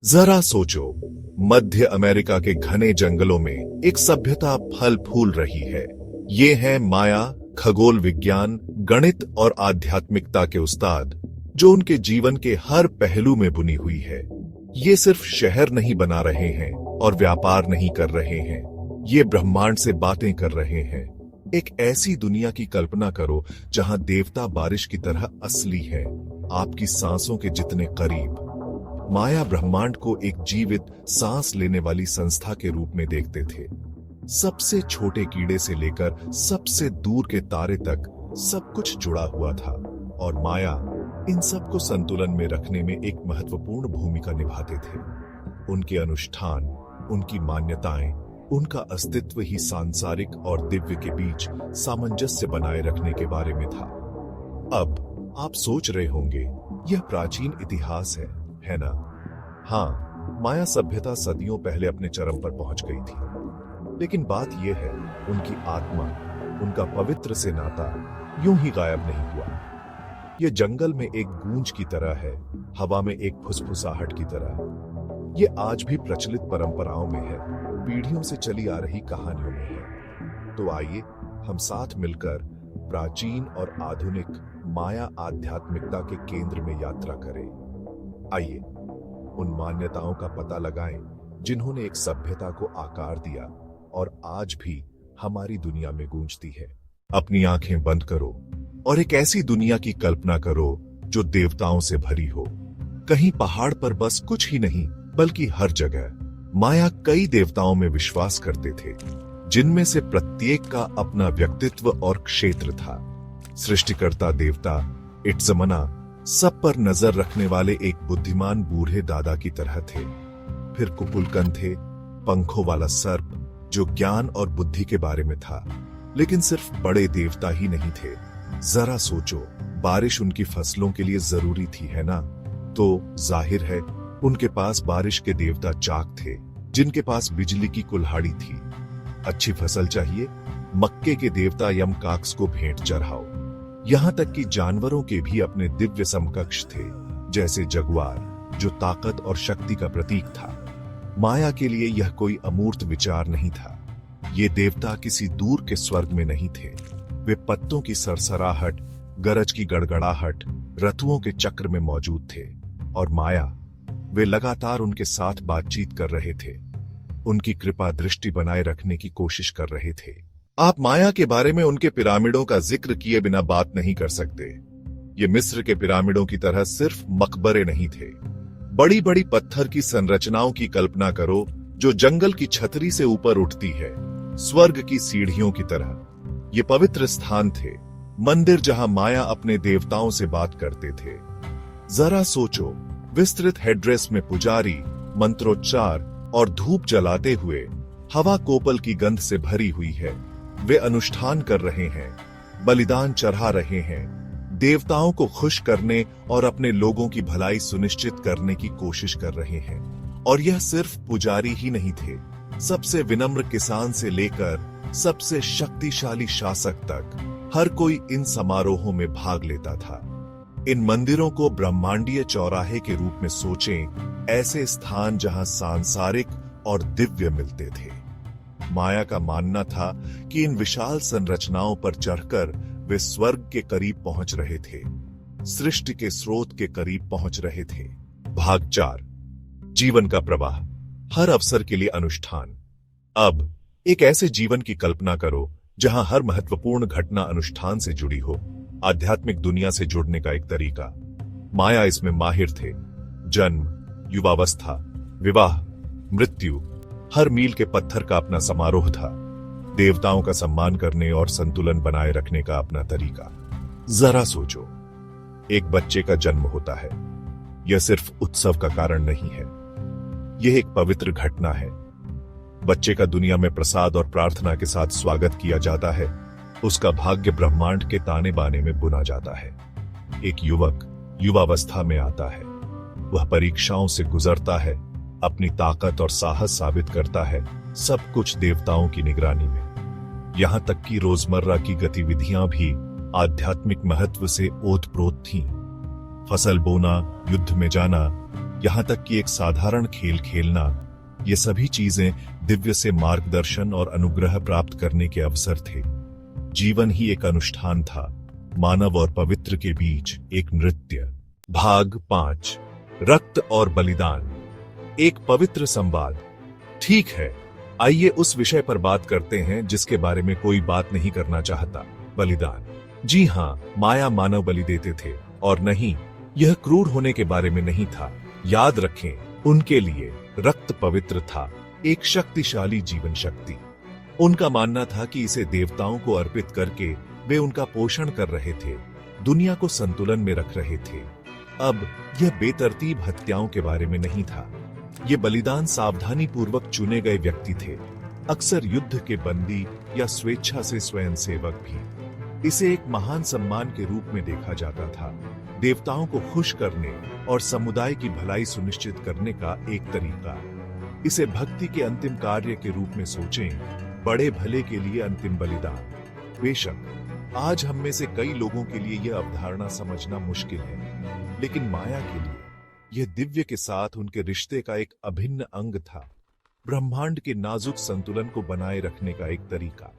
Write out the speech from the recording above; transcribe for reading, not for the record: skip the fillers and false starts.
जरा सोचो, मध्य अमेरिका के घने जंगलों में एक सभ्यता फल फूल रही है। ये है माया, खगोल विज्ञान, गणित और आध्यात्मिकता के उस्ताद, जो उनके जीवन के हर पहलू में बुनी हुई है। ये सिर्फ शहर नहीं बना रहे हैं और व्यापार नहीं कर रहे हैं, ये ब्रह्मांड से बातें कर रहे हैं। एक ऐसी दुनिया की कल्पना करो जहां देवता बारिश की तरह असली है, आपकी सांसों के जितने करीब। माया ब्रह्मांड को एक जीवित, सांस लेने वाली संस्था के रूप में देखते थे। सबसे छोटे कीड़े से लेकर सबसे दूर के तारे तक सब कुछ जुड़ा हुआ था, और माया इन सब को संतुलन में रखने में एक महत्वपूर्ण भूमिका निभाते थे। उनके अनुष्ठान, उनकी मान्यताएं, उनका अस्तित्व ही सांसारिक और दिव्य के बीच सामंजस्य बनाए रखने के बारे में था। अब आप सोच रहे होंगे, यह प्राचीन इतिहास है ना? हाँ, माया सभ्यता सदियों पहले अपने चरम पर पहुंच गई थी, लेकिन बात यह है, उनकी आत्मा, उनका पवित्र से नाता यूं ही गायब नहीं हुआ। यह जंगल में एक गूंज की तरह है, हवा में एक फुसफुसाहट की तरह। यह आज भी प्रचलित परंपराओं में है, पीढ़ियों से चली आ रही कहानियों में है। तो आइए हम साथ मिलकर प्राचीन और आधुनिक माया आध्यात्मिकता के केंद्र में यात्रा करें। आइए उन मान्यताओं का पता लगाएं जिन्होंने एक सभ्यता को आकार दिया और आज भी हमारी दुनिया में गूंजती है। अपनी आंखें बंद करो और एक ऐसी दुनिया की कल्पना करो जो देवताओं से भरी हो। कहीं पहाड़ पर बस कुछ ही नहीं, बल्कि हर जगह माया कई देवताओं में विश्वास करते थे, जिनमें से प्रत्येक का अपना व्यक्तित्व और क्षेत्र था। सृष्टिकर्ता देवता इट्जमना सब पर नजर रखने वाले एक बुद्धिमान बूढ़े दादा की तरह थे। फिर कुपुलकन थे, पंखों वाला सर्प जो ज्ञान और बुद्धि के बारे में था। लेकिन सिर्फ बड़े देवता ही नहीं थे। जरा सोचो, बारिश उनकी फसलों के लिए जरूरी थी, है ना? तो जाहिर है उनके पास बारिश के देवता चाक थे, जिनके पास बिजली की कुल्हाड़ी थी। अच्छी फसल चाहिए, मक्के के देवता यमकाक्स को भेंट चढ़ाओ। यहां तक कि जानवरों के भी अपने दिव्य समकक्ष थे, जैसे जगुआर, जो ताकत और शक्ति का प्रतीक था। माया के लिए यह कोई अमूर्त विचार नहीं था। ये देवता किसी दूर के स्वर्ग में नहीं थे। वे पत्तों की सरसराहट, गरज की गड़गड़ाहट, ऋतुओं के चक्र में मौजूद थे। और माया, वे लगातार उनके साथ बातचीत कर रहे थे, उनकी कृपा दृष्टि बनाए रखने की कोशिश कर रहे थे। आप माया के बारे में उनके पिरामिडों का जिक्र किए बिना बात नहीं कर सकते। ये मिस्र के पिरामिडों की तरह सिर्फ मकबरे नहीं थे। बड़ी बड़ी पत्थर की संरचनाओं की कल्पना करो, जो जंगल की छतरी से ऊपर उठती है, स्वर्ग की सीढ़ियों की तरह। ये पवित्र स्थान थे, मंदिर जहां माया अपने देवताओं से बात करते थे। जरा सोचो, विस्तृत हेड्रेस में पुजारी मंत्रोच्चार और धूप जलाते हुए, हवा कोपल की गंध से भरी हुई है। वे अनुष्ठान कर रहे हैं, बलिदान चढ़ा रहे हैं, देवताओं को खुश करने और अपने लोगों की भलाई सुनिश्चित करने की कोशिश कर रहे हैं। और यह सिर्फ पुजारी ही नहीं थे, सबसे विनम्र किसान से लेकर सबसे शक्तिशाली शासक तक हर कोई इन समारोहों में भाग लेता था। इन मंदिरों को ब्रह्मांडीय चौराहे के रूप में सोचें, ऐसे स्थान जहां सांसारिक और दिव्य मिलते थे। माया का मानना था कि इन विशाल संरचनाओं पर चढ़कर वे स्वर्ग के करीब पहुंच रहे थे, सृष्टि के स्रोत के करीब पहुंच रहे थे। भाग 4, जीवन का प्रवाह, हर अवसर के लिए अनुष्ठान। अब एक ऐसे जीवन की कल्पना करो जहां हर महत्वपूर्ण घटना अनुष्ठान से जुड़ी हो, आध्यात्मिक दुनिया से जुड़ने का एक तरीका। माया इसमें माहिर थे। जन्म, युवावस्था, विवाह, मृत्यु, हर मील के पत्थर का अपना समारोह था। देवताओं का सम्मान करने और संतुलन बनाए रखने का अपना तरीका। जरा सोचो, एक बच्चे का जन्म होता है। यह सिर्फ उत्सव का कारण नहीं है, यह एक पवित्र घटना है। बच्चे का दुनिया में प्रसाद और प्रार्थना के साथ स्वागत किया जाता है। उसका भाग्य ब्रह्मांड के ताने बाने में बुना जाता है। एक युवक युवावस्था में आता है, वह परीक्षाओं से गुजरता है, अपनी ताकत और साहस साबित करता है, सब कुछ देवताओं की निगरानी में। यहां तक कि रोजमर्रा की गतिविधियां भी आध्यात्मिक महत्व से ओतप्रोत थीं। फसल बोना, युद्ध में जाना, यहाँ तक कि एक साधारण खेल खेलना, ये सभी चीजें दिव्य से मार्गदर्शन और अनुग्रह प्राप्त करने के अवसर थे। जीवन ही एक अनुष्ठान था, मानव और पवित्र के बीच एक नृत्य। भाग 5, रक्त और बलिदान, एक पवित्र संवाद। ठीक है, आइए उस विषय पर बात करते हैं जिसके बारे में कोई बात नहीं करना चाहता, बलिदान। जी हाँ, माया मानव बलि देते थे, और नहीं, यह क्रूर होने के बारे में नहीं था। याद रखें, उनके लिए रक्त पवित्र था, एक शक्तिशाली जीवन शक्ति। उनका मानना था कि इसे देवताओं को अर्पित करके वे उनका पोषण कर रहे थे, दुनिया को संतुलन में रख रहे थे। अब यह बेतरतीब हत्याओं के बारे में नहीं था। ये बलिदान सावधानी पूर्वक चुने गए व्यक्ति थे, अक्सर युद्ध के बंदी या स्वेच्छा से स्वयंसेवक भी। इसे एक महान सम्मान के रूप में देखा जाता था, देवताओं को खुश करने और समुदाय की भलाई सुनिश्चित करने का एक तरीका। इसे भक्ति के अंतिम कार्य के रूप में सोचें, बड़े भले के लिए अंतिम बलिदान। बेशक आज हम में से कई लोगों के लिए यह अवधारणा समझना मुश्किल है, लेकिन माया के लिए यह दिव्य के साथ उनके रिश्ते का एक अभिन्न अंग था, ब्रह्मांड के नाजुक संतुलन को बनाए रखने का एक तरीका।